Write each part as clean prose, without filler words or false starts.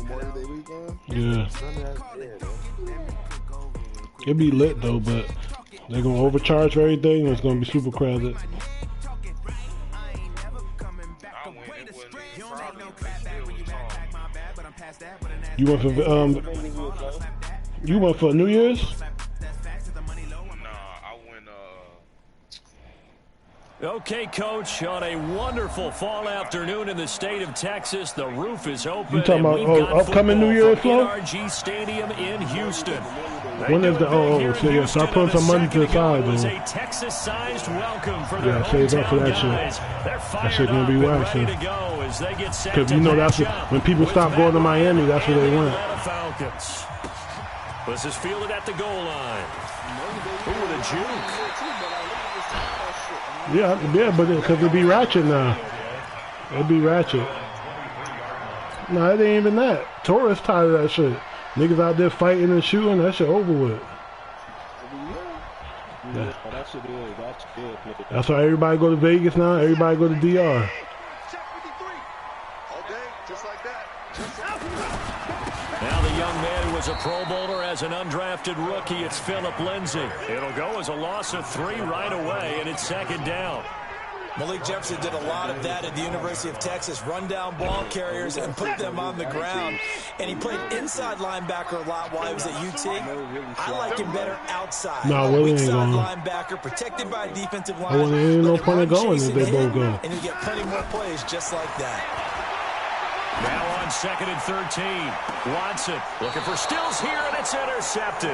Memorial Day weekend. Yeah. It'd be lit though, but they're gonna overcharge for everything and it's gonna be super crowded. You went for you went for New Year's? Okay, Coach, on a wonderful fall afternoon in the state of Texas, the roof is open. You talking about upcoming New Year's flow? NRG Stadium in Houston. When is the so yeah, start putting some money to the side, though. A Texas-sized welcome for yeah, save up for that shit. That shit gonna be waxing. Because you know that's when people stop going to Miami, that's where they went. Falcons. This is fielded at the goal line. Ooh, with a juke. Yeah, but because it'd be ratchet now. It'd be ratchet. No, it ain't even that. Tourists tired of that shit. Niggas out there fighting and shooting, that shit over with. Yeah. That's why everybody go to Vegas now. Everybody go to DR. Now the young man who was a Pro Bowler as an undrafted rookie, it's Phillip Lindsay. It'll go as a loss of 3 right away, and it's second down. Malik Jefferson did a lot of that at the University of Texas, run down ball carriers and put them on the ground. And he played inside linebacker a lot while he was at UT. I like him better outside. No, Willie ain't going. Linebacker, protected by a defensive line. Well, there ain't no point of going if they both go. And you get plenty more plays just like that. Now on 2nd and 13. Watson looking for Stills here, and it's intercepted.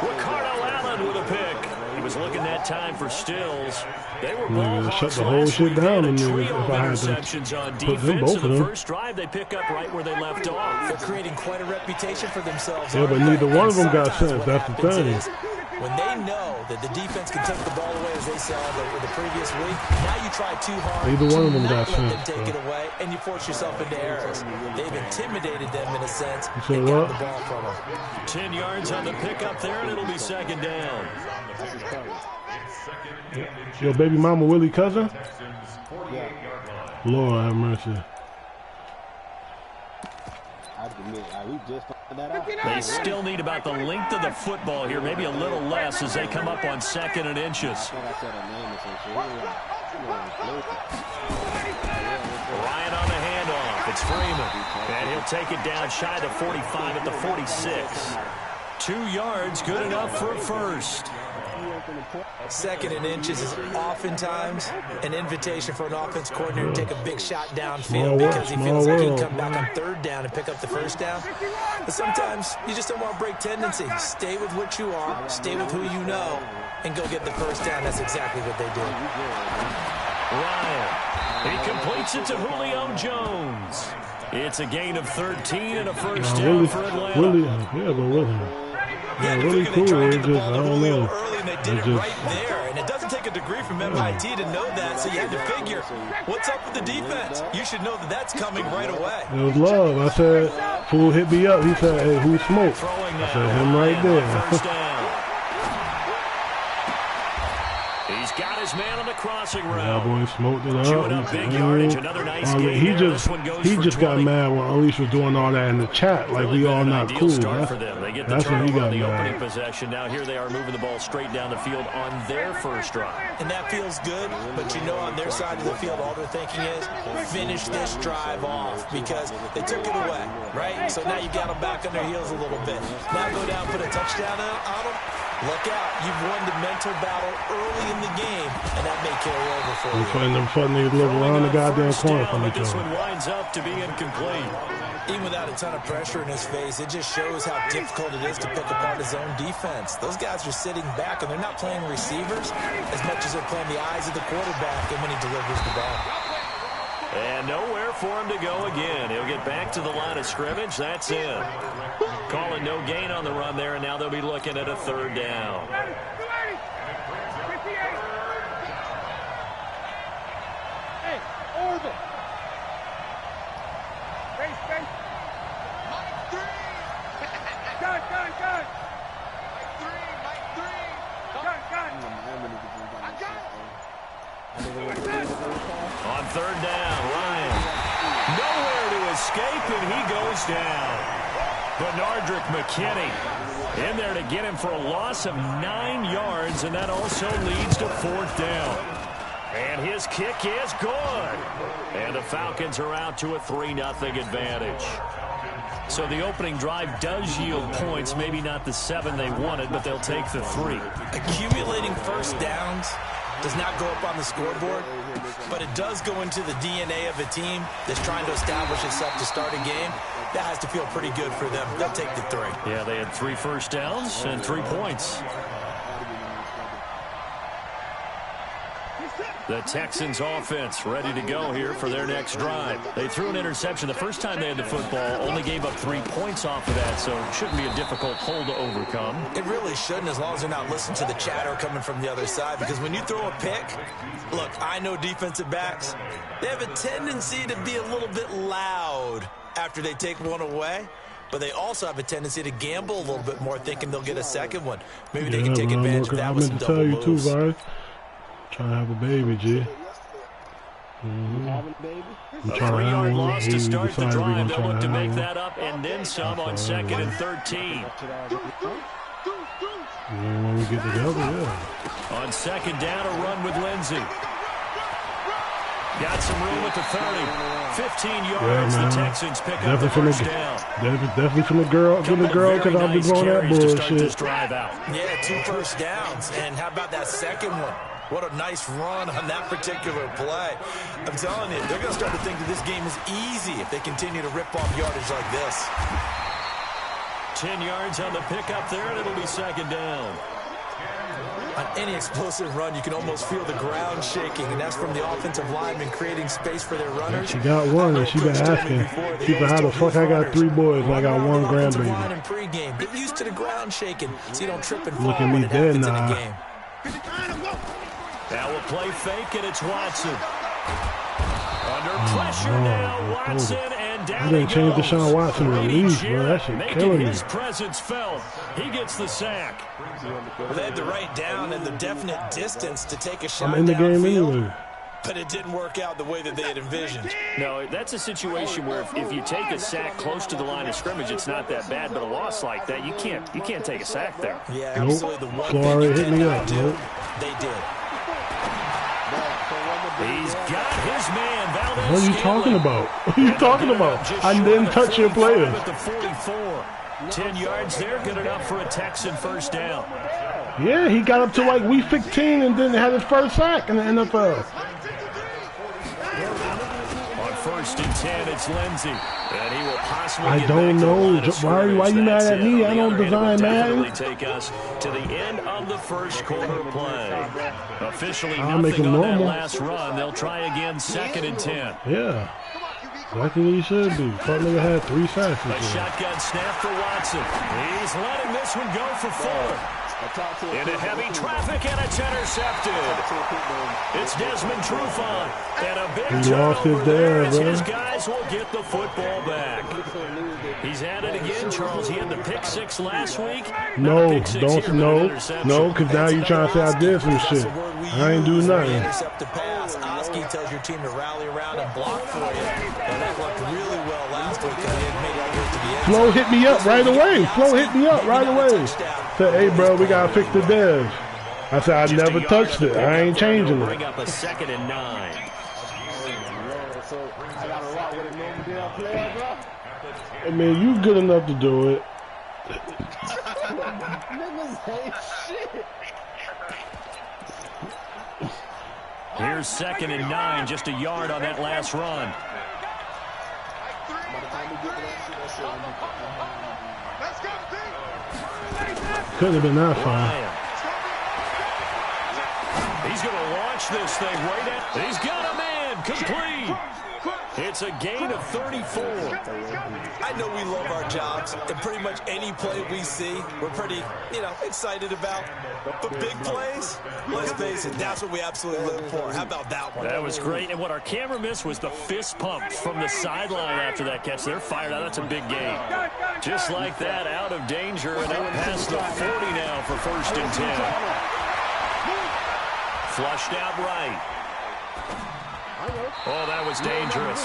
Ricardo Allen with a pick. He was looking that time for Stills. They were shut the whole shit down if I had to put them both of them. The first drive they pick up right where they left off. They're creating quite a reputation for themselves. Yeah, but neither one of them got sense. That's the thing. When they know that the defense can take the ball away as they saw the previous week, now you try too hard. Neither one of them got sense. sense. Take it away, and you force yourself into errors. They've intimidated them in a sense. You and got the ball from them. 10 yards on the pickup there, and it'll be second down. Your baby mama Willie cousin? Lord have mercy. They still need about the length of the football here, maybe a little less as they come up on 2nd and inches. Ryan on the handoff. It's Freeman. And he'll take it down shy of the 45 at the 46. 2 yards, good enough for a first. 2nd and inches is oftentimes an invitation for an offense coordinator to take a big shot downfield because he feels like he can come back on 3rd down and pick up the first down. But sometimes you just don't want to break tendency. Stay with what you are, stay with who you know, and go get the first down. That's exactly what they did. Ryan, he completes it to Julio Jones. It's a gain of 13 and a first down for Atlanta. Really cool. It's just, I don't know. They did it right there, and it doesn't take a degree from MIT to know that, so you had to figure, what's up with the defense? You should know that that's coming right away. It was love. I said, fool hit me up. He said, hey, who smoked? I said, him right there. He's got his man on the crossing route. Yeah, boy, smoked it up. Big yardage, another nice game. He just got mad when Unleash was doing all that in the chat, like we all not cool. That's when he got mad. Possession. Now here they are moving the ball straight down the field on their first drive. And that feels good, but you know on their side of the field, all they're thinking is finish this drive off because they took it away, right? So now you got them back on their heels a little bit. Now go down, put a touchdown on them. Look out, you've won the mental battle early in the game, and that may carry over for you. They look around the goddamn corner from each other. This other. one winds up to be incomplete. Even without a ton of pressure in his face, it just shows how difficult it is to pick apart his own defense. Those guys are sitting back, and they're not playing receivers as much as they're playing the eyes of the quarterback and when he delivers the ball. And nowhere for him to go again. He'll get back to the line of scrimmage. That's it. Calling no gain on the run there, and now they'll be looking at a 3rd down. Hey, Orville. Space. Mike 3. Gun. Mike 3. Gun. On 3rd down, Ryan. Nowhere to escape, and he goes down. Bernardrick McKinney in there to get him for a loss of 9 yards, and that also leads to 4th down. And his kick is good. And the Falcons are out to a 3-0 advantage. So the opening drive does yield points, maybe not the 7 they wanted, but they'll take the 3. Accumulating first downs does not go up on the scoreboard, but it does go into the DNA of a team that's trying to establish itself to start a game. That has to feel pretty good for them. They'll take the 3. Yeah, they had 3 first downs and 3 points. The Texans offense ready to go here for their next drive. They threw an interception the first time they had the football, only gave up 3 points off of that, so it shouldn't be a difficult hole to overcome. It really shouldn't, as long as they're not listening to the chatter coming from the other side, because when you throw a pick, look, I know defensive backs, they have a tendency to be a little bit loud after they take one away. But they also have a tendency to gamble a little bit more, thinking they'll get a second one. Maybe they can take advantage of that with some double moves. I meant to tell you too, Varys. Trying to have a baby, G. A 3-yard loss to start the drive. They'll look to make that up and then some on 2nd and 13. When we get together, yeah. On 2nd down, a run with Lindsey. Got some room at the 30. 15 yards, the Texans pick up the first down. Definitely from the girl, because I'll be blowing that bullshit. Yeah, 2 first downs. And how about that second one? What a nice run on that particular play. I'm telling you, they're going to start to think that this game is easy if they continue to rip off yardage like this. 10 yards on the pickup there, and it'll be 2nd down. On any explosive run, you can almost feel the ground shaking, and that's from the offensive linemen creating space for their runners. She got one, and she been asking, people, how the fuck I got 3 boys and I got 1 grandbaby. Get used to the ground shaking so you don't trip and fall. Look at me dead now. Now a play fake, and it's Watson. Under pressure now, Watson, and down he goes. I didn't change Deshaun Watson release, bro. That shit killing me. His presence felt. He gets the sack. Well, they had the right down and the definite distance to take a shot I'm in the game anyway. But it didn't work out the way that they had envisioned. No, that's a situation where if you take a sack close to the line of scrimmage, it's not that bad. But a loss like that, you can't take a sack there. Yeah, absolutely. The one thing you did not do, they did. He's got his man, Valdez. What are you talking about? What are you talking about? I didn't touch your player. At the 44. 10 yards there, good enough for a Texan first down. Yeah, he got up to like week 15 and then had his first sack in the NFL. On 1st and 10, it's Lindsey. And he will possibly I don't know. Why you mad at me? I don't design Madden. Take us to the end of the first quarter play. Officially I'll make nothing him on normal. that last run. They'll try again 2nd and 10. Yeah. Exactly what he should be. Fuck nigga had 3 sacks. A shotgun snap for Watson. He's letting this one go for 4. Into heavy traffic, and it's intercepted. It's Desmond Trufant. And a big turnover there as his guys will get the football back. He's at it again, Charles. He had the pick 6 last week. No, because now you're trying to say I did some shit. I ain't do nothing. Intercept the pass. Oski tells your team to rally around and block for you. And that worked really well last week. Flo hit me up right away. Said, hey, bro, we got to fix the dev. I said, I never touched it. I ain't changing it. Bring up a 2nd and 9. I mean, you good enough to do it. Here's 2nd and 9, just a yard on that last run. Couldn't have been that far. He's going to launch this thing right at. He's got a man complete. It's a gain of 34. I know we love our jobs, and pretty much any play we see, we're pretty, excited about. But big plays, let's face it, that's what we absolutely live for. How about that one? That was great, and what our camera missed was the fist pump from the sideline after that catch. They're fired out. That's a big gain. Just like that, out of danger, and up past the 40 now for 1st and 10. Flushed out right. Oh, that was dangerous.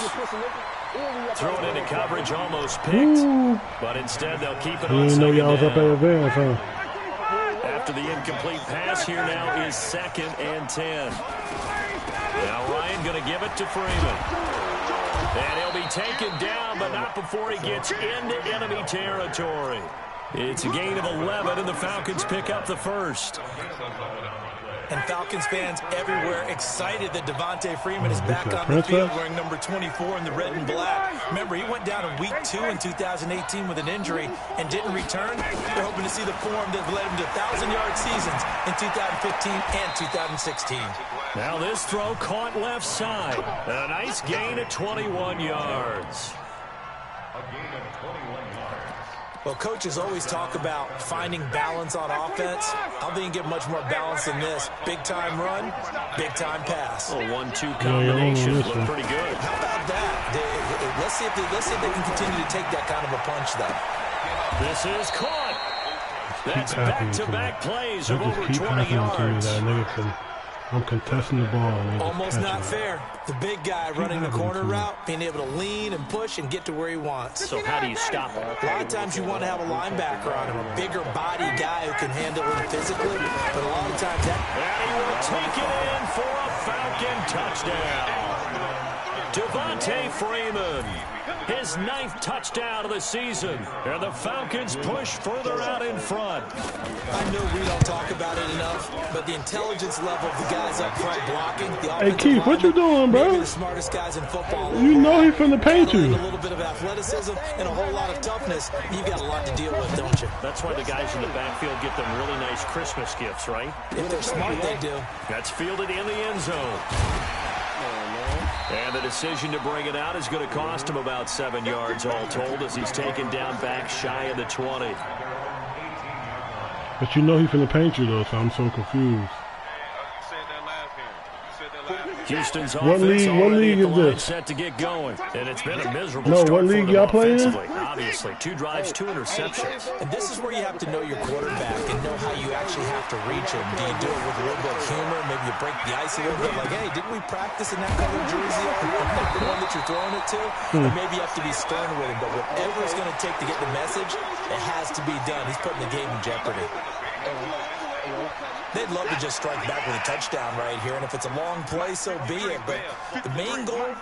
Thrown into coverage, almost picked. Ooh. But instead, they'll keep it I on didn't know y'all was second up at down. advance, huh? After the incomplete pass, here now is 2nd and 10. Now Ryan going to give it to Freeman. And he'll be taken down, but not before he gets into enemy territory. It's a gain of 11, and the Falcons pick up the first. And Falcons fans everywhere excited that Devontae Freeman is back on the field wearing number 24 in the red and black. Remember, he went down in week 2 in 2018 with an injury and didn't return. They're hoping to see the form that led him to 1,000-yard seasons in 2015 and 2016. Now this throw caught left side. A nice gain of 21 yards. Well, coaches always talk about finding balance on offense. I don't think you get much more balance than this. Big-time run, big-time pass. A 1-2 combination. Look pretty good. How about that? Let's see if they can continue to take that kind of a punch, though. This is caught. That's back-to-back plays of over 20 yards. I'm contesting the ball. Almost not fair. The big guy running the corner route, being able to lean and push and get to where he wants. So how do you stop him? A lot of times you want to have a linebacker on him, a bigger body guy who can handle it physically, but a lot of times that... And he will take it in for a Falcon touchdown. Devontae Freeman, his 9th touchdown of the season, and the Falcons push further out in front. I know we don't talk about it enough, but the intelligence level of the guys up front blocking, the Hey Keith, what you doing, bro? maybe the smartest guys in football. You know he finna paint you. A little bit of athleticism and a whole lot of toughness. You've got a lot to deal with, don't you? That's why the guys in the backfield get them really nice Christmas gifts, right? If they're smart, they do. That's fielded in the end zone. And the decision to bring it out is going to cost him about 7 yards all told as he's taken down back shy of the 20. But you know he finna paint you though, so I'm so confused. Houston's What offense league already is at the line this? set to get going. And it's been a miserable No, start what for league them y'all playing in? offensively. Obviously, 2 drives, 2 interceptions. And this is where you have to know your quarterback and know how you actually have to reach him. Do you do it with a little bit of humor? Maybe you break the ice a little bit like, hey, didn't we practice in that color jersey? The one that you're throwing it to? Or maybe you have to be stern with him. But whatever it's going to take to get the message, it has to be done. He's putting the game in jeopardy. They'd love to just strike back with a touchdown right here, and if it's a long play, so be it. But the main goal,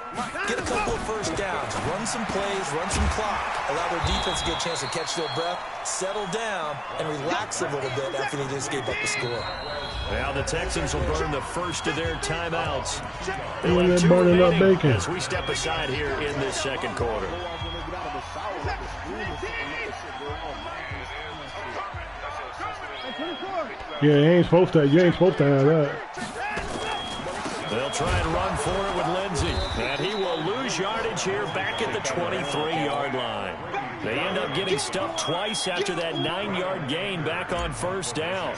get a couple of first downs, run some plays, run some clock, allow their defense to get a chance to catch their breath, settle down, and relax a little bit after they just gave up the score. Now the Texans will burn the first of their timeouts. When they're burning up bacon. As we step aside here in this second quarter. Yeah, you ain't supposed to have that. They'll try and run for it with Lindsey. And he will lose yardage here back at the 23-yard line. They end up getting stuffed twice after that 9-yard gain back on first down.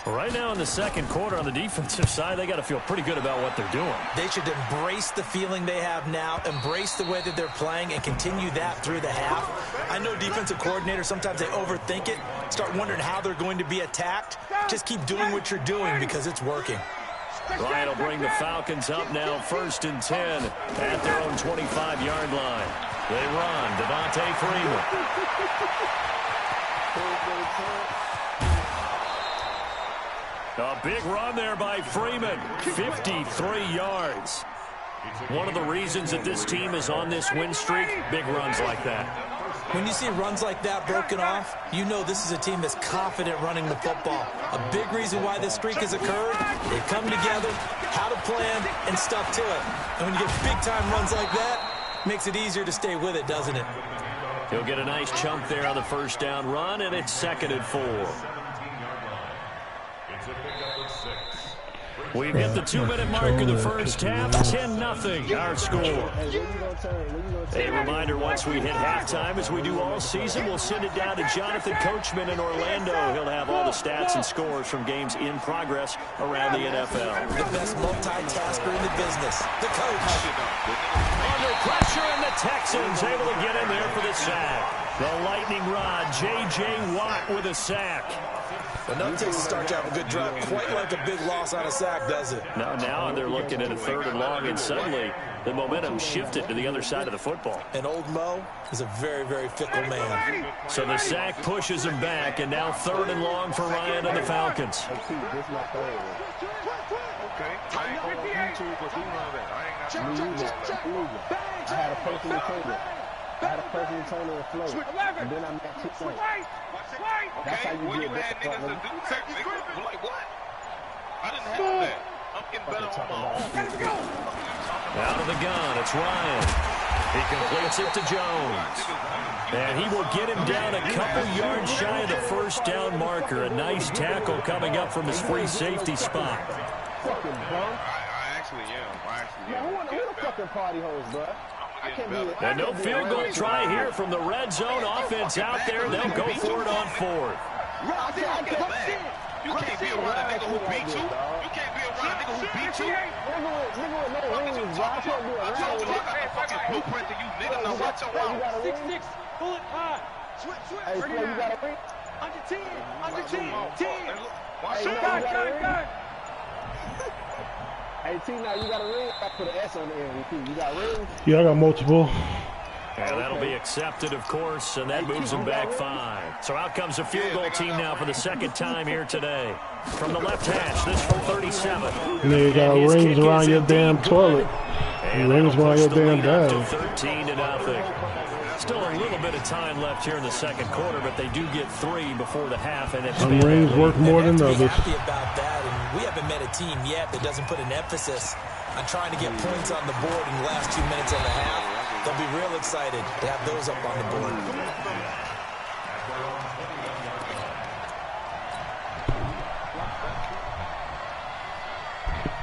Right now in the second quarter on the defensive side, they got to feel pretty good about what they're doing. They should embrace the feeling they have now, embrace the way that they're playing, and continue that through the half. I know defensive coordinators, sometimes they overthink it, start wondering how they're going to be attacked. Just keep doing what you're doing because it's working. Ryan will bring the Falcons up now 1st and 10 at their own 25-yard line. They run. Devontae Freeman. A big run there by Freeman, 53 yards. One of the reasons that this team is on this win streak, big runs like that. When you see runs like that broken off, you know this is a team that's confident running the football. A big reason why this streak has occurred, they come together, how to plan, and stuck to it. And when you get big-time runs like that, it makes it easier to stay with it, doesn't it? He'll get a nice chunk there on the first down run, and it's 2nd and 4. We've hit the 2-minute mark of the first half. 10-0 our score. A reminder, once we hit halftime, as we do all season, we'll send it down to Jonathan Coachman in Orlando. He'll have all the stats and scores from games in progress around the NFL. The best multitasker in the business, the coach. Under pressure, and the Texans able to get in there for the sack. The lightning rod, J.J. Watt with a sack. Enough takes to start to have a good drive. Quite like a big loss on a sack, does it? Now they're looking at a 3rd and long, and suddenly the momentum shifted to the other side of the football. And old Mo is a very, very fickle man. So the sack pushes him back, and now 3rd and long for Ryan and the Falcons. Okay, I ain't on YouTube, but do know that. I ain't got no I had a personal trainer. I had a personal trainer and flow. And then I met 2 things. That's how you get had niggas to do that, nigga. Like what? I didn't have that. I'm getting better on my own. Out of the gun, it's Ryan. He completes it to Jones. And he will get him down a couple yards shy of the 1st down marker. A nice tackle coming up from his free safety spot. Fucking bum. I actually am. Who the fucking party hoes, bro? I can't be And no field goal try here from the red zone. Offense out there. They'll go for it on 4th. You can't be around a nigga who beat you. You can't be around a nigga who beat you. Nigga with no rings, bro. I can't be I told around you with I got the fucking blueprint to you, nigga. Now watch your mouth. 6'6", bullet high. Switch. Hey, Flo, you got a ring? Under 10. 10. Watch your mouth. Hey, T, now you got a ring? I put an S on the end. You got rings? Yeah, I got multiple. And that'll be accepted, of course, and that moves them back 5. So out comes the field goal team now for the 2nd time here today. From the left hash, this from 37. And they got rings around your damn toilet. And rings around your damn bag. 13-0. Still a little bit of time left here in the 2nd quarter, but they do get 3 before the half. And some rings worth more than others. Happy about that, and we haven't met a team yet that doesn't put an emphasis on trying to get points on the board in the last 2 minutes of the half. They'll be real excited to have those up on the board.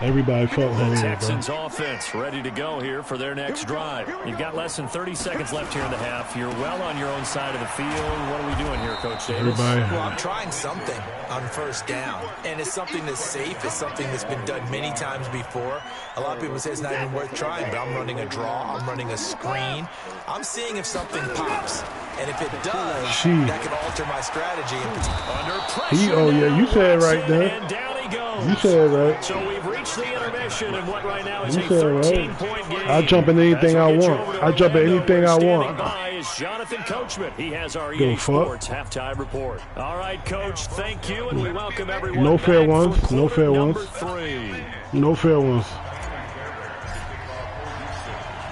Everybody felt hungry, Texans offense ready to go here for their next drive. You've got less than 30 seconds left here in the half. You're well on your own side of the field. What are we doing here, Coach Davis? Well, I'm trying something on 1st down, and it's something that's safe. It's something that's been done many times before. A lot of people say it's not even worth trying, but I'm running a draw. I'm running a screen. I'm seeing if something pops, and if it does, that can alter my strategy. Under pressure. Oh, yeah, you said it right there. And down he goes. You said it right. So we've reached the intermission, and what right now is You a said it 13-point game. I jump in anything I want. I jump at anything I want. By is Jonathan Coachman. He has our EA Sports halftime report. All right, Coach, thank you, and we welcome everyone. No fair back ones. for No fair ones. number 3. No fair ones.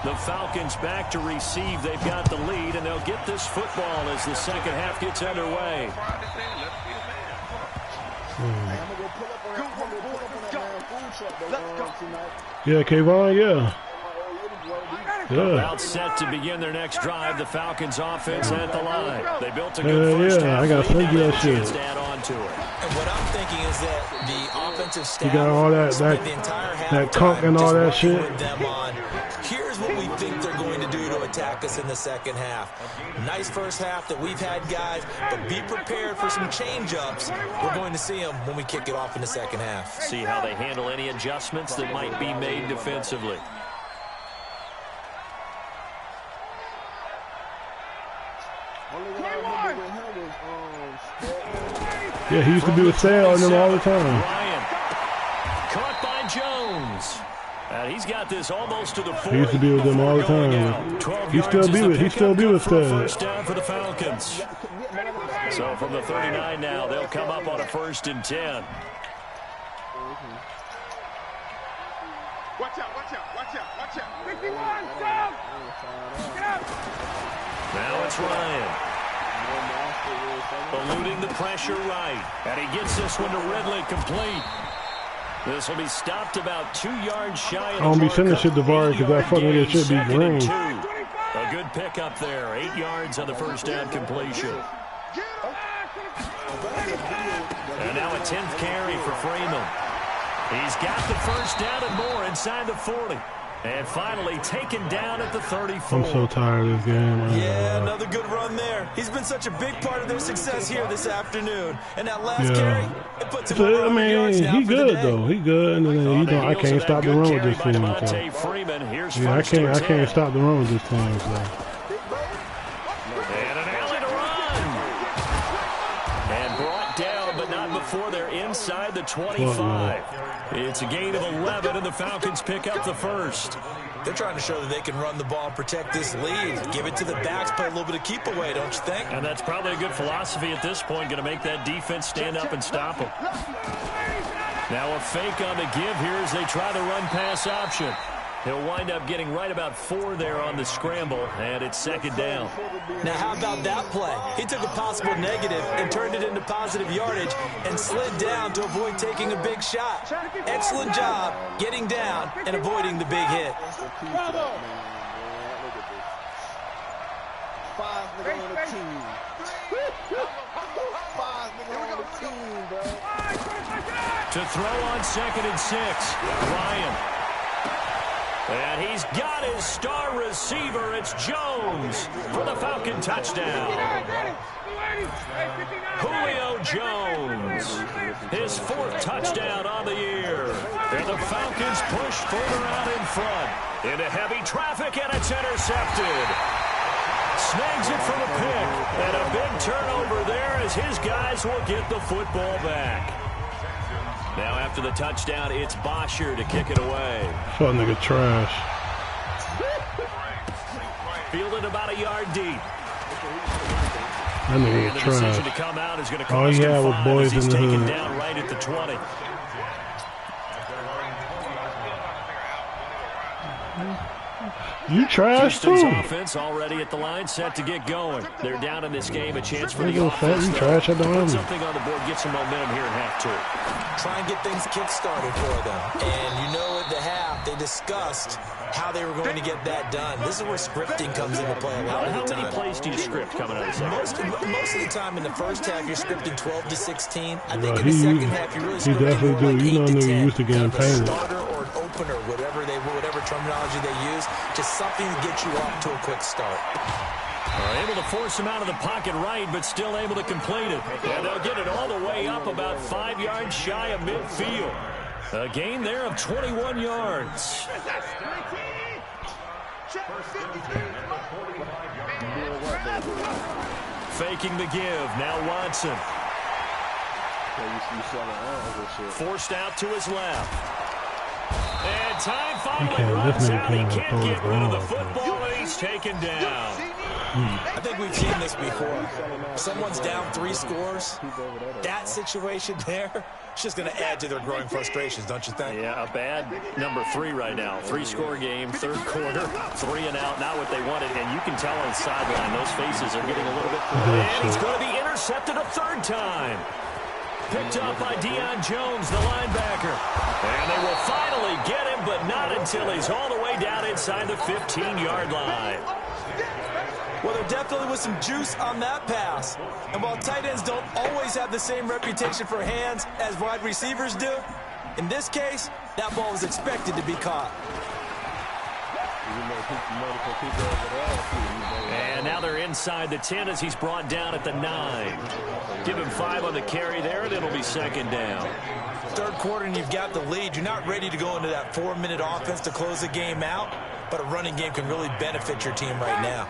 The Falcons back to receive. They've got the lead, and they'll get this football as the 2nd half gets underway. Yeah, Kayvon, yeah. About set to begin their next drive. The Falcons offense at the line. They built a good first half. I got to send you that shit. And what I'm thinking is that the offensive staff, you got all that conk and all that shit. Here's what we think they're going to do to attack us in the 2nd half. Nice first half that we've had, guys, but be prepared for some change-ups. We're going to see them when we kick it off in the 2nd half. See how they handle any adjustments that might be made defensively. Yeah, he used to be with Sale and them all the time. Ryan, caught by Jones. He's got this almost to the 40. He used to be with them all the time. He still be with Sale. First down for the Falcons. So from the 39 now, they'll come up on a 1st and 10. Watch out. 51, down. Now it's Ryan. Eluding the pressure right. And he gets this one to Ridley complete. This will be stopped about 2 yards shy of the I don't be sending shit to Var because that fucking nigga should be green. A good pickup there. 8 yards on the 1st down completion. And now a 10th carry for Freeman. He's got the 1st down and more inside the 40. And finally taken down at the 34. I'm so tired of this game, man. Yeah, another good run there. He's been such a big part of their success here this afternoon. And that last carry, it puts him over 100 yards now he good though. He good, and then I can't stop the run with this team. So. Yeah, I can't stop the run with this team. So. And an alley before they're inside the 25. It's a gain of 11, and the Falcons pick up the first. They're trying to show that they can run the ball and protect this lead. Give it to the backs, play a little bit of keep away, don't you think? And that's probably a good philosophy at this point, going to make that defense stand up and stop them. Now a fake on the give here as they try the run-pass option. He'll wind up getting right about 4 there on the scramble, and it's second down. Now, how about that play? He took a possible negative and turned it into positive yardage and slid down to avoid taking a big shot. Excellent job getting down and avoiding the big hit. To throw on 2nd and 6, Ryan. And he's got his star receiver. It's Jones for the Falcon touchdown. Julio Jones, his 4th touchdown on the year. And the Falcons push further out in front. Into heavy traffic, and it's intercepted. Snags it for the pick. And a big turnover there as his guys will get the football back. Now after the touchdown, it's Bosher to kick it away. Fuck nigga trash. Fielded about a yard deep. That nigga And the trash. decision to come out is going to All cost he him had was 5 boys as he's in the taken hood. down right at the 20. You trash Houston's too. offense already at the line, set to get going. They're down in this game, a chance for the Nigga fat, offense you though, trash at the to put army. something on the board, get some momentum here in half 2. Try and get things kick-started for them. And you know at the half, they discussed how they were going to get that done. This is where scripting comes into play a lot of How the many time. plays do you script coming out of the second? Most of the time in the first half, you're scripting 12 to 16. I Bro, think in the second half, you're really he scripting definitely more do. like You 8 know to nigga 10. used to getting Kind of a painted. starter or an opener, whatever terminology they use, just something to get you off to a quick start. Able to force him out of the pocket right, but still able to complete it. And they'll get it all the way up about 5 yards shy of midfield. A gain there of 21 yards. Faking the give. Now Watson. Forced out to his left. And time finally runs out. He can't get rid of the football, and he's taken down. I think we've seen this before. Someone's down 3 scores. That situation there, it's just going to add to their growing frustrations, don't you think? Yeah, a bad number 3 right now. 3-score game, 3rd quarter, 3 and out, not what they wanted. And you can tell on the sideline, those faces are getting a little bit... And he's going to be intercepted a 3rd time. Picked up by Deion Jones, the linebacker. And they will finally get him, but not until he's all the way down inside the 15-yard line. Well, there definitely was some juice on that pass. And while tight ends don't always have the same reputation for hands as wide receivers do, in this case, that ball was expected to be caught. And now they're inside the 10 as he's brought down at the 9. Give him 5 on the carry there, and it'll be 2nd down. 3rd quarter, and you've got the lead. You're not ready to go into that 4-minute offense to close the game out, but a running game can really benefit your team right now.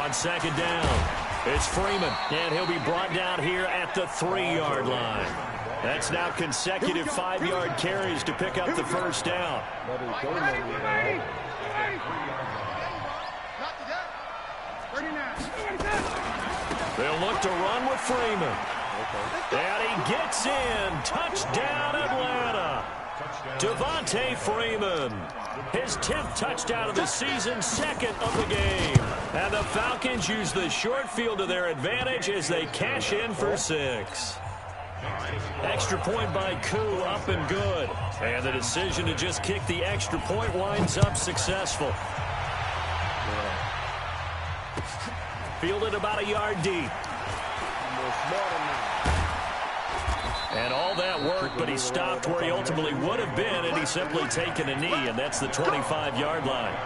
On 2nd down, it's Freeman, and he'll be brought down here at the 3-yard line. That's now consecutive 5-yard carries to pick up the 1st down. They'll look to run with Freeman. And he gets in. Touchdown, Atlanta. Devontae Freeman. His 10th touchdown of the season, 2nd of the game. And the Falcons use the short field to their advantage as they cash in for 6. Extra point by Koo, up and good. And the decision to just kick the extra point winds up successful. Fielded about a yard deep. And all that work, but he stopped where he ultimately would have been, and he's simply taken a knee, and that's the 25-yard line.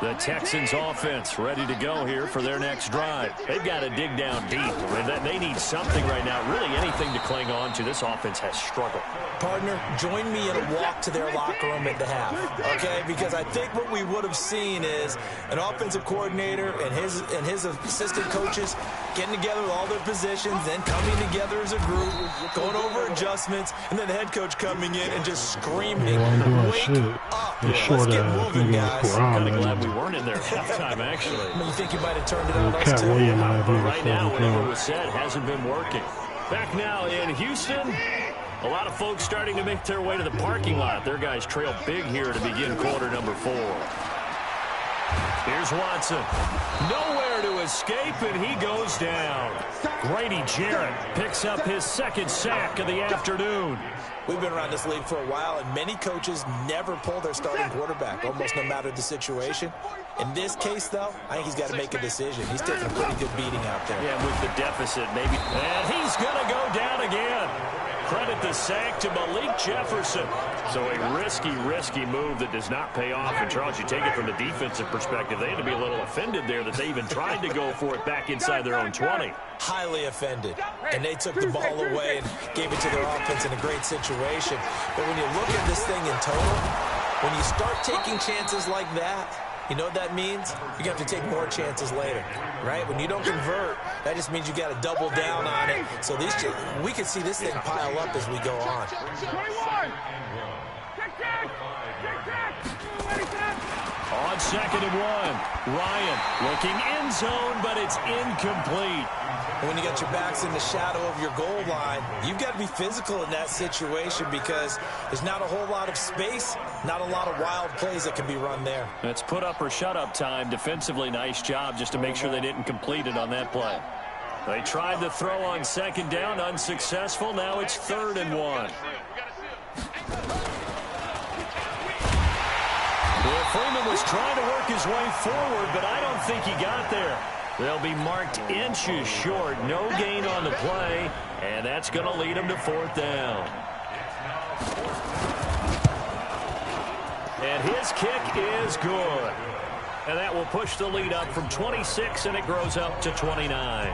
The Texans offense ready to go here for their next drive. They've got to dig down deep. I mean, they need something right now, really anything to cling on to. This offense has struggled. Partner, join me in a walk to their locker room at the half, okay? Because I think what we would have seen is an offensive coordinator and his assistant coaches getting together with all their positions, then coming together as a group, going over adjustments, and then the head coach coming in and just screaming, wake up. Let's get moving, guys. Kind of glad we weren't in there at halftime, actually. You think you might have turned it on us, too? But right now, whatever was said hasn't been working. Back now in Houston, a lot of folks starting to make their way to the parking lot. Their guys trail big here to begin quarter number 4. Here's Watson. Nowhere to escape, and he goes down. Grady Jarrett picks up his second sack of the afternoon. We've been around this league for a while, and many coaches never pull their starting quarterback, almost no matter the situation. In this case, though, I think he's got to make a decision. He's taking a pretty good beating out there. Yeah, with the deficit, maybe. And he's going to go down again. Credit the sack to Malik Jefferson. So a risky move that does not pay off. And, Charles, you take it from the defensive perspective. They had to be a little offended there that they even tried to go for it back inside their own 20. Highly offended. And they took the ball away and gave it to their offense in a great situation. But when you look at this thing in total, when you start taking chances like that, you know what that means? You're going to have to take more chances later, right? When you don't convert, that just means you got to double down on it. So we can see this thing pile up as we go on. On 2nd and 1, Ryan looking end zone, but it's incomplete. When you got your backs in the shadow of your goal line, you've got to be physical in that situation because there's not a whole lot of space, not a lot of wild plays that can be run there. It's put up or shut up time. Defensively, nice job just to make sure they didn't complete it on that play. They tried the throw on 2nd down, unsuccessful. Now it's 3rd and 1. Well, Freeman was trying to work his way forward, but I don't think he got there. They'll be marked inches short. No gain on the play, and that's going to lead them to 4th down. And his kick is good. And that will push the lead up from 26, and it grows up to 29.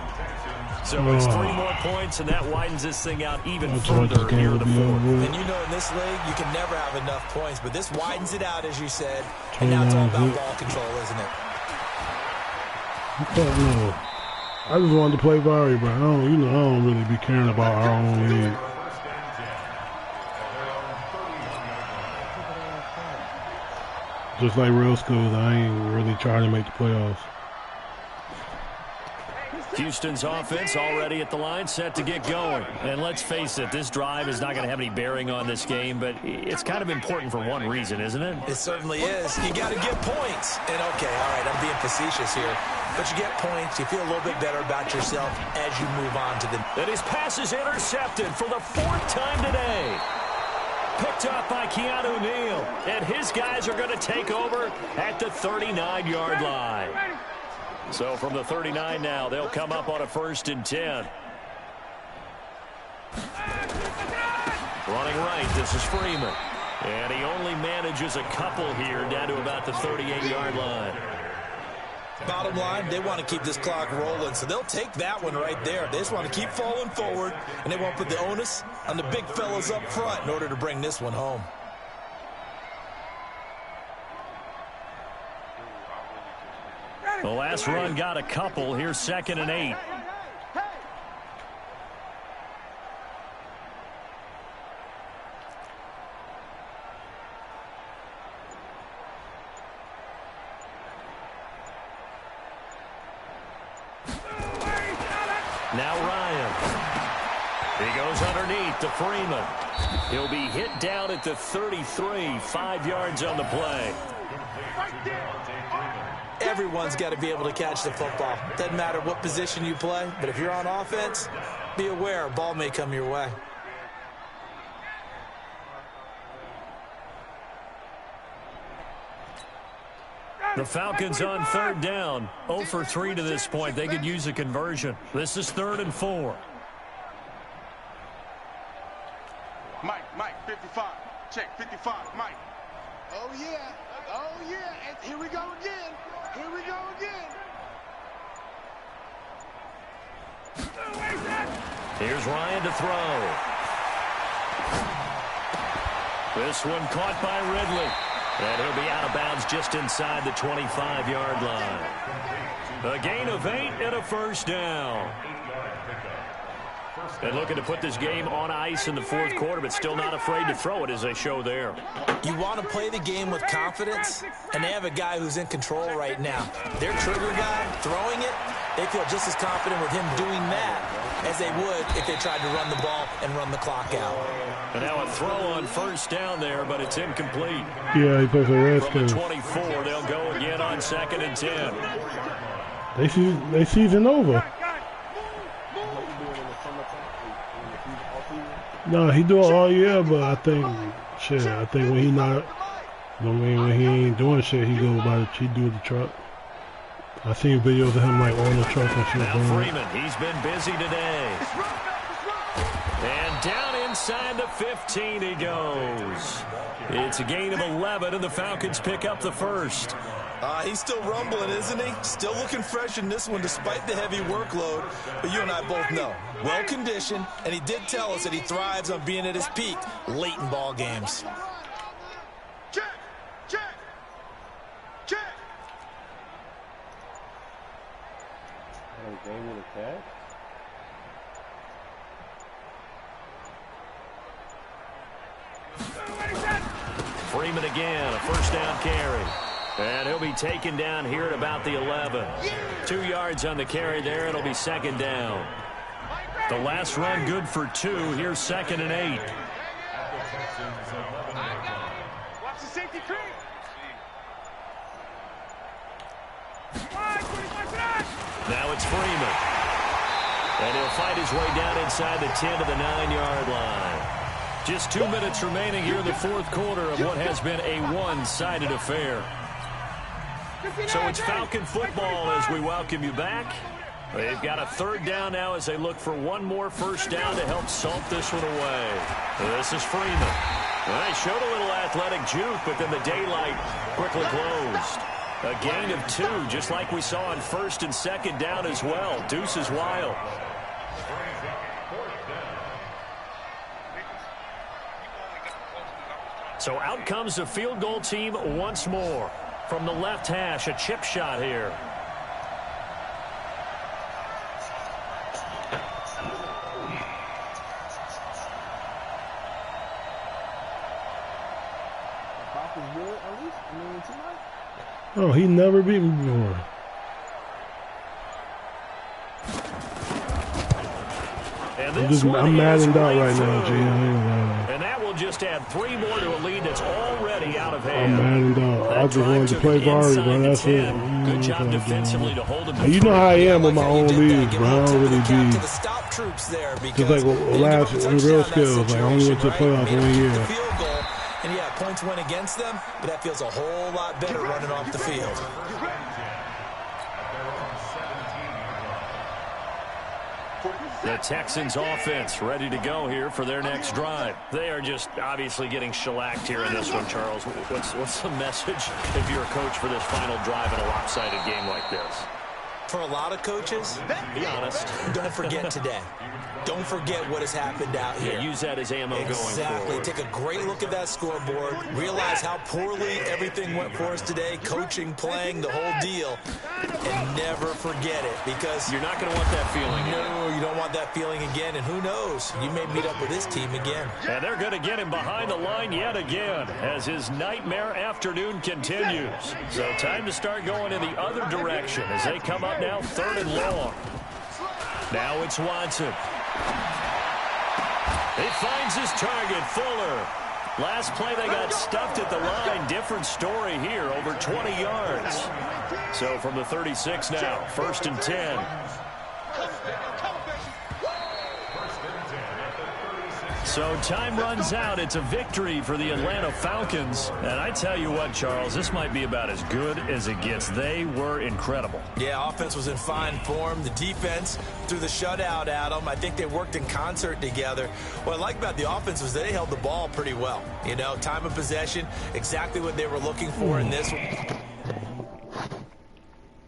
So it's 3 more points, and that widens this thing out even further here in the 4th. And you know in this league, you can never have enough points, but this widens it out, as you said. And now it's all about ball control, isn't it? I just wanted to play Vari, but I don't really be caring about our own league. Just like real schools, I ain't really trying to make the playoffs. Houston's offense already at the line, set to get going. And let's face it, this drive is not going to have any bearing on this game, but it's kind of important for one reason, isn't it? It certainly is. You got to get points. And, okay, all right, I'm being facetious here. But you get points, you feel a little bit better about yourself as you move on to the... And his pass is intercepted for the 4th time today. Picked up by Keanu Neal. And his guys are going to take over at the 39-yard line. So from the 39 now, they'll come up on a 1st and 10. Running right, this is Freeman. And he only manages a couple here down to about the 38-yard line. Bottom line, they want to keep this clock rolling, so they'll take that one right there. They just want to keep falling forward, and they want to put the onus on the big fellas up front in order to bring this one home. The last run got a couple. Here's 2nd and 8. Now Ryan. He goes underneath to Freeman. He'll be hit down at the 33, 5 yards on the play. Everyone's got to be able to catch the football. Doesn't matter what position you play, but if you're on offense, be aware a ball may come your way. The Falcons on 3rd down. 0 for 3 to this point. They could use a conversion. This is 3rd and 4. Mike, 55. Check, 55, Mike. Oh, yeah. Oh, yeah. And here we go again. Here we go again. Here's Ryan to throw. This one caught by Ridley. And he'll be out of bounds just inside the 25-yard line. A gain of 8 and a first down. And looking to put this game on ice in the fourth quarter, but still not afraid to throw it as they show there. You want to play the game with confidence, and they have a guy who's in control right now. Their trigger guy throwing it, they feel just as confident with him doing that as they would if they tried to run the ball and run the clock out. And now a throw on first down there, but it's incomplete. Yeah, he plays for Redskins. From the 24, they'll go again on 2nd and 10. They season over. No, he do it all year, but I think when he not, when he ain't doing shit, he do the truck. I seen videos of him like on the truck and shit. Now Freeman, he's been busy today. And down inside the 15 he goes. It's a gain of 11, and the Falcons pick up the first. He's still rumbling, isn't he? Still looking fresh in this one despite the heavy workload. But you and I both know, well-conditioned, and he did tell us that he thrives on being at his peak late in ball games. Check, check, check. Gave me the catch. Freeman again, a first down carry. And he'll be taken down here at about the 11. 2 yards on the carry there. It'll be 2nd down. The last run good for 2. Here's 2nd and 8. Watch the safety creep. Now it's Freeman. And he'll fight his way down inside the 10 to the 9-yard line. Just 2 minutes remaining here in the fourth quarter of what has been a one-sided affair. So it's Falcon football as we welcome you back. They've got a 3rd down now as they look for one more first down to help salt this one away. This is Freeman. Well, they showed a little athletic juke, but then the daylight quickly closed. A gain of 2, just like we saw on 1st and 2nd down as well. Deuce is wild. So out comes the field goal team once more. From the left hash, a chip shot here. Oh, he never beat me before. I'm maddened out right now, G. And that will just add 3 more to a lead that's already out of hand. I'm maddened out. I just wanted to play Vari, bro. That's it. Good job defensively to hold him. You know how I am with my own leagues, bro. I don't really be. Just like last in real skills, like I only went to playoff 1 year. And yeah, points went against them, but that feels a whole lot better running off the field. The Texans offense ready to go here for their next drive. They are just obviously getting shellacked here in this one, Charles. What's the message if you're a coach for this final drive in a lopsided game like this? For a lot of coaches, be honest. Don't forget today. Don't forget what has happened out here. Yeah, use that as ammo going forward. Exactly. Take a great look at that scoreboard. Realize how poorly everything went for us today. Coaching, playing, the whole deal. And never forget it, because you're not going to want that feeling again. No, you don't want that feeling again. And who knows? You may meet up with this team again. And they're going to get him behind the line yet again as his nightmare afternoon continues. So time to start going in the other direction as they come up now 3rd and long. Now it's Watson. He finds his target, Fuller. Last play they got stuffed at the line. Different story here, over 20 yards. So from the 36 now, 1st and 10. So time runs out. It's a victory for the Atlanta Falcons. And I tell you what, Charles, this might be about as good as it gets. They were incredible. Yeah, offense was in fine form. The defense threw the shutout at them. I think they worked in concert together. What I like about the offense was they held the ball pretty well. You know, time of possession, exactly what they were looking for in this one.